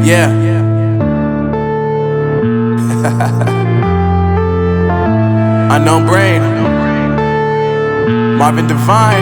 Yeah. Unknown Brain, Marvin Divine.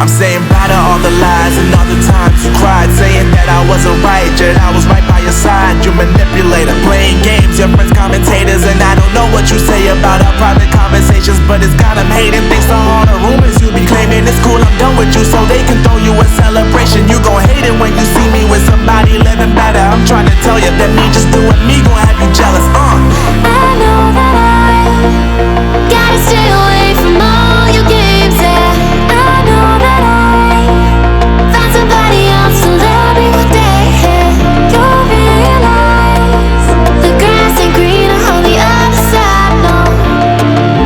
I'm saying bye to all the lies and all the times you cried, saying that I wasn't right, yet I was right by your side. You manipulator, playing games, your friends commentators, and I don't know what you say about our private conversations, but it's got them hating. Thanks to all the rumors you be claiming. It's cool, I'm done with you, so they can throw you a celebration. You gon' hate it when you see me with somebody living better. I'm trying to tell you that me just doing me gon' have you jealous. I know that I gotta stay away from all your games, yeah. I know that I found somebody else to love me one day, yeah. You'll realize the grass ain't greener on the other side, no.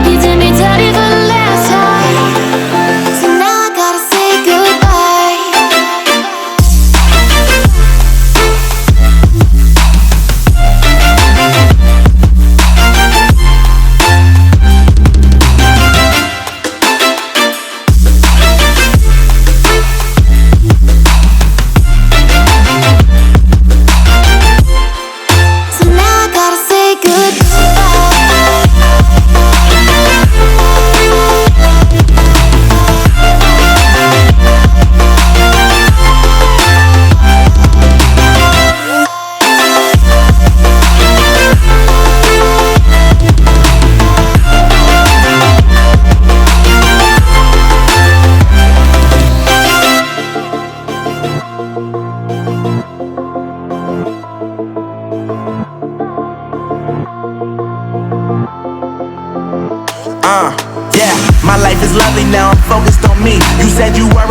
You did me dirty for the last time, so now I gotta say goodbye. So now I gotta say Yeah, my life is lovely now, I'm focused on me. You said you were